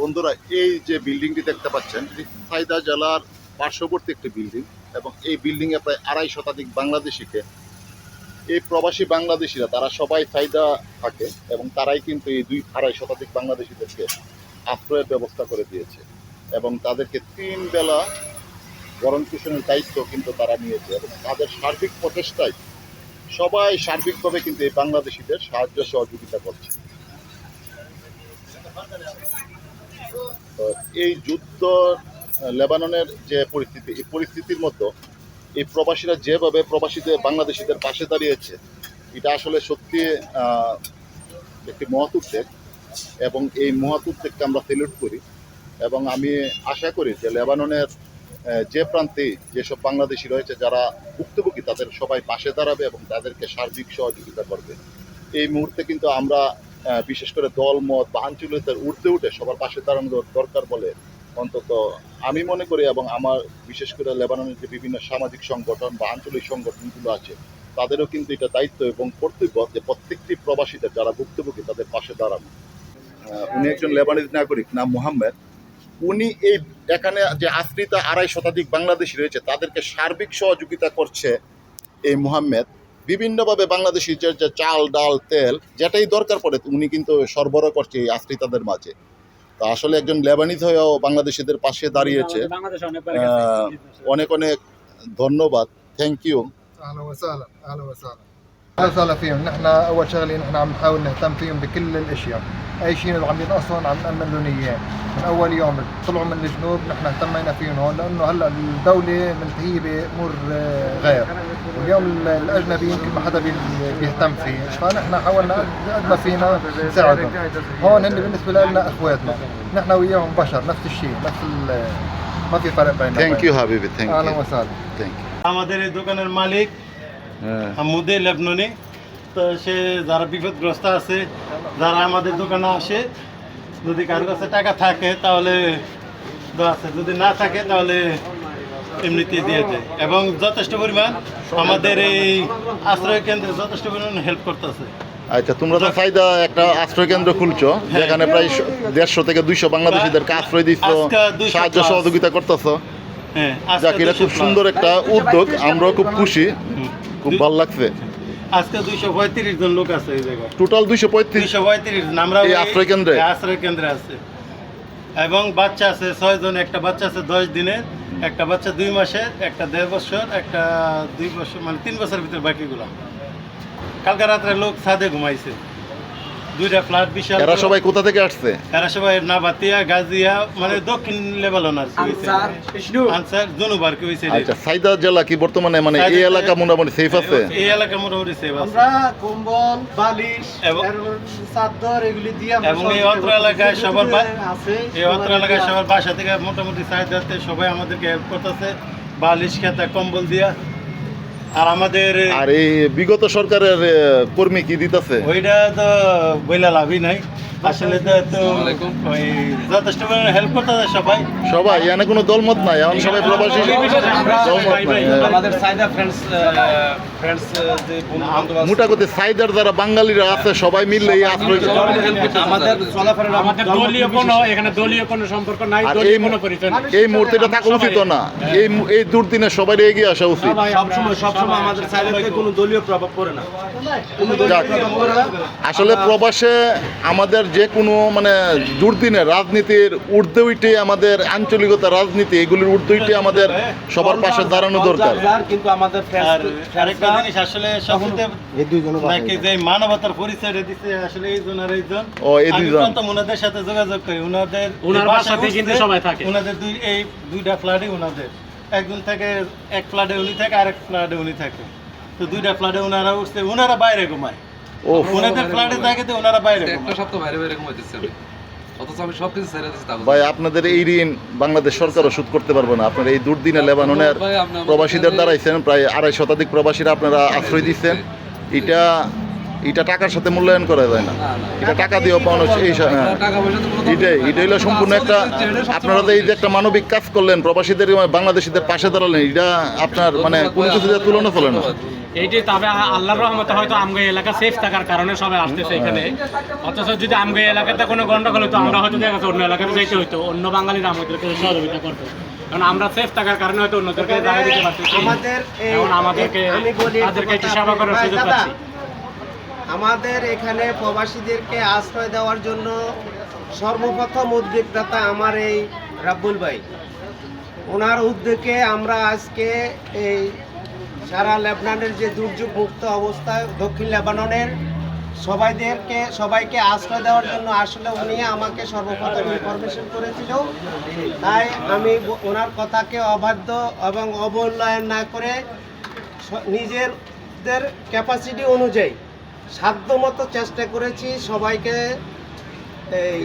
বন্ধুরা, এই যে বিল্ডিংটি দেখতে পাচ্ছেন, এটি সাইদা জেলার পার্শ্ববর্তী একটি বিল্ডিং এবং এই বিল্ডিংয়ে প্রায় 2.5 শতাধিক বাংলাদেশিকে, এই প্রবাসী বাংলাদেশিরা তারা সবাই সাইদা থাকে এবং তারাই কিন্তু এই 2.5 শতাধিক বাংলাদেশিদেরকে আশ্রয়ের ব্যবস্থা করে দিয়েছে এবং তাদেরকে 3 বেলা ভরণ পোষণের দায়িত্ব কিন্তু তারা নিয়েছে এবং তাদের সার্বিক প্রচেষ্টায় সবাই সার্বিকভাবে কিন্তু এই বাংলাদেশিদের সাহায্য সহযোগিতা করছে। তো এই যুদ্ধ, লেবাননের যে পরিস্থিতি, এই পরিস্থিতির মধ্যে এই প্রবাসীরা যেভাবে প্রবাসীদের বাংলাদেশিদের পাশে দাঁড়িয়েছে, এটা আসলে সত্যি একটি মহৎ উদ্যোগ এবং এই মহৎ উদ্যোগকে আমরা সেলুট করি এবং আমি আশা করি যে লেবাননের যে প্রান্তে যেসব বাংলাদেশি রয়েছে যারা ভুক্তভোগী তাদের সবাই পাশে দাঁড়াবে এবং তাদেরকে সার্বিক সহযোগিতা করবে। এই মুহূর্তে কিন্তু আমরা বিশেষ করে দল মত বা আঞ্চলিকতার ঊর্ধ্বে উঠে সবার পাশে দাঁড়ানো দরকার বলে অন্তত আমি মনে করি এবং আমার বিশেষ করে লেবাননের যে বিভিন্ন সামাজিক সংগঠন বা আঞ্চলিক সংগঠনগুলো আছে তাদেরও কিন্তু এটা দায়িত্ব এবং কর্তব্য যে প্রত্যেকটি প্রবাসীদের যারা ভুক্তভোগী তাদের পাশে দাঁড়ানো। উনি একজন লেবানিজ নাগরিক, নাম মোহাম্মদ। উনি এই এখানে যে আশ্রিত 2.5 শতাধিক বাংলাদেশি রয়েছে তাদেরকে সার্বিক সহযোগিতা করছে এই মোহাম্মদ। বিভিন্নভাবে বাংলাদেশি যে চাল ডাল তেল যেটাই দরকার পড়ে উনি কিন্তু সরবরাহ করছে এই আশ্রিতাদের মাঝে। তো আসলে একজন লেবানিজ হয়েও বাংলাদেশিদের পাশে দাঁড়িয়েছে। অনেক অনেক ধন্যবাদ, থ্যাংক ইউ। اهلا وسهلا اهلا وسهلا اهلا وسهلا فيهم. نحن اول شغله نحن عم نحاول نهتم فيهم بكل الاشياء، اي شيء عم ينقصهم عم نامن لهم اياه. من اول يوم طلعوا من الجنوب نحن اهتمينا فيهم هون لانه هلا الدوله منتهيه بامور غير، واليوم الاجنبي يمكن ما حدا بيهتم فيه، فنحن حاولنا قد ما فينا نساعدهم. هون هن بالنسبه لنا اخواتنا، نحن وياهم بشر نفس الشيء، نفس ما في فرق بيننا. থ্যাংক ইউ হাবিবি, থ্যাংক اهلا ইউ, وسهلا. Thank you. আমাদের এই দোকানের মালিক হামুদে লেবননি। তো সে যারা বিপদগ্রস্ত আছে, যারা আমাদের দোকানে আসে, যদি কারোর কাছে টাকা থাকে তাহলে আছে, যদি না থাকে তাহলে এমনিতে দিয়ে দেয় এবং যথেষ্ট পরিমাণ আমাদের এই আশ্রয় কেন্দ্রে যথেষ্ট পরিমাণ হেল্প করতেছে। আচ্ছা, তোমরা তো সাইদা একটা আশ্রয় কেন্দ্র খুলছো যেখানে প্রায় 150 থেকে 200 বাংলাদেশিদেরকে আশ্রয় দিচ্ছ, সাহায্য সহযোগিতা করতেছো। হ্যাঁ, যাক, এটা খুব সুন্দর একটা উদ্যোগ, আমরাও খুব খুশি, খুব ভালো লাগছে। আজকে 235 জন লোক আছে এই জায়গায়, টোটাল 235 জন আমরা এই আশ্রয় কেন্দ্রে আশ্রয় কেন্দ্রে আছে এবং বাচ্চা আছে 6 জন। একটা বাচ্চা আছে 10 দিনের, একটা বাচ্চা 2 মাসের, একটা 1.5 বছর, একটা 2 বছর, মানে 3 বছরের ভিতরে বাকিগুলো। কালকে রাত্রে লোক ছাদে ঘুমাইছে, 2টা ফ্ল্যাট বিশাল। এরা সবাই কোথা থেকে আসছে? এরা সবাই নাবাতিয়া, গাজিয়া, মানে দক্ষিণ লেবানন আর কি হইছে, আনসার জুনুবার কি হইছে। আচ্ছা, সাইদা জেলা কি বর্তমানে মানে এই এলাকা মোটামুটি সেফ আছে? এই এলাকা মোটামুটি সেফ আছে। আমরা কম্বল, বালিশ এবং চাদর এগুলি দিয়ে এবং এই অত্র এলাকায় সবার এই অত্র এলাকায় সবার বাসা থেকে মোটামুটি চাহিদাতে সবাই আমাদেরকে হেল্প করতেছে, বালিশ খেতা কম্বল দিয়া। আর আমাদের আর এই বিগত সরকারের কর্মী কি দিতেছে? ওইটা তো বইলা লাভই নাই আসলে। তো ওই যথেষ্ট হেল্প করতেছে সবাই সবাই, এখানে কোনো দলমত নাই, এখন সবাই প্রবাসী, দলমত নাই। আমাদের সাইদা ফ্রেন্ডস যে মোটামুটি সাইদার যারা বাঙালিরা আছে সবাই মিললে এই আশ্রয় আমাদের চলাফেরা আমাদের দলীয় কোনো এখানে দলীয় কোনো সম্পর্ক নাই, আর দলীয় কোনো পরিচয় নাই। এই মুহূর্তে এটা থাকা উচিত না। এই দুর্দিনে সবাই এগিয়ে আসা উচিত। সবসময় আমাদের সাইদাতে কোনো দলীয় প্রভাব পড়ে না, কোনো দলীয় যাক, প্রভাব পড়ে না। আসলে প্রবাসে আমাদের যে কোনো মানে দুর্দিনে রাজনীতির ঊর্ধ্বে উঠে আমাদের আঞ্চলিকতা রাজনীতি এগুলির ঊর্ধ্বে উঠে আমাদের সবার পাশে দাঁড়ানো দরকার। কিন্তু আমাদের আর আরেকটা জিনিস আসলে সবচেয়ে নাকি যে মানবতার পরিচয় দিচ্ছে আসলে এই জন আর এই জন। ও, এই দুইজন তো ওনাদের সাথে যোগাযোগ করি, ওনার বাসাতে কিন্তু সবাই থাকে। ওনাদের এই 2টা ফ্ল্যাটে ওনাদের, একজন থাকে এক ফ্ল্যাটে উনি থাকে, আরেক ফ্ল্যাটে উনি থাকে। তো 2টা ফ্ল্যাটে ওনারা উঠছে, ওনারা বাইরে ঘুমায়। ও, ওনাদের ফ্ল্যাটে থাকে তো ওনারা বাইরে ঘুমায়। একটা সপ্তাহ বাইরে বাইরে ঘুমাইতেছি আমি, অথচ আমি সবকিছু ছেড়ে দিচ্ছি। ভাই, আপনাদের এই ঋণ বাংলাদেশ সরকারও শোধ করতে পারবে না। আপনারা এই দুর্দিনে লেবাননের প্রবাসীদের দাঁড়াইছেন, প্রায় 2.5 শতাধিক প্রবাসীরা আপনারা আশ্রয় দিচ্ছেন। এটা এটা টাকার সাথে মূল্যায়ন করা যায় না, এটা টাকা দিয়েও পাওয়া এই হ্যাঁ টাকা পয়সা তো কোনো এটাই হলো সম্পূর্ণ একটা, আপনারা তো এই যে একটা মানবিক কাজ করলেন, প্রবাসীদের বাংলাদেশিদের পাশে দাঁড়ালেন, এটা আপনার মানে কোনো কিছু দিয়ে তুলনা চলে না। এইটি তবে আল্লাহর রহমতে হয়তো আমগো এলাকা সেফ থাকার কারণে সবাই আসতেছে এখানে। অথচ যদি আমগো এলাকাতে কোনো গন্ডগোল হতো আমরা হয়তো দেখা যাচ্ছে অন্য এলাকাতে যাইতে হইতো, অন্য বাঙালিরা আমাদেরকে সহযোগিতা করতো। কারণ আমরা সেফ থাকার কারণে হয়তো অন্যদেরকে জায়গা দিতে পারতেছি, এখন আমাদেরকে তাদেরকে একটু সেবা করার সুযোগ পাচ্ছি। আমাদের এখানে প্রবাসীদেরকে আশ্রয় দেওয়ার জন্য সর্বপ্রথম উদ্যোগদাতা আমার এই রাব্বুল ভাই। ওনার উদ্যোগে আমরা আজকে এই সারা লেবাননের যে দুর্যোগ মুক্ত অবস্থায় দক্ষিণ লেবাননের সবাইকে আশ্রয় দেওয়ার জন্য আসলে উনি আমাকে সর্বপ্রথম ইনফরমেশন করেছিল। তাই আমি ওনার কথাকে অবাধ্য এবং অবমূল্যায়ন না করে নিজেদের ক্যাপাসিটি অনুযায়ী সাধ্যমতো চেষ্টা করেছি সবাইকে এই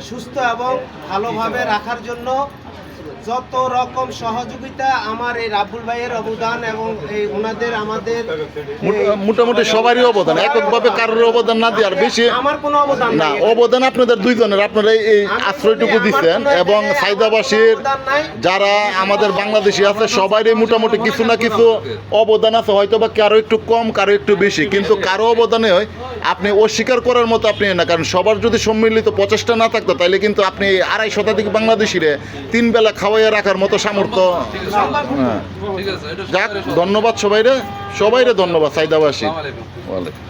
সুস্থ এবং ভালোভাবে রাখার জন্য। যত রকম সহযোগিতা আমার এই রাব্বুল ভাইয়ের অবদান এবং এই ওনাদের আমাদের মোটামুটি সবারই অবদান, এককভাবে কারোর অবদান না দিয়ে আর বেশি আমার কোনো অবদান না, নাই। অবদান আপনাদের দুইজনের, আপনারা এই আশ্রয়টুকু দিচ্ছেন এবং সাইদাবাসীর যারা আমাদের বাংলাদেশি আছে সবারই মোটামুটি কিছু না কিছু অবদান আছে, হয়তো বা কারো একটু কম কারো একটু বেশি, কিন্তু কারো অবদানে হয় আপনি অস্বীকার করার মতো আপনি না, কারণ সবার যদি সম্মিলিত প্রচেষ্টা না থাকতো তাহলে কিন্তু আপনি 250 শতাধিক বাংলাদেশিরে 3 বেলা খাওয়াইয়া রাখার মতো সামর্থ্য। হ্যাঁ ঠিক আছে এটা যাক, ধন্যবাদ সবাইরে ধন্যবাদ সাইদাবাসী। আসসালামু আলাইকুম। ওয়ালাইকুম।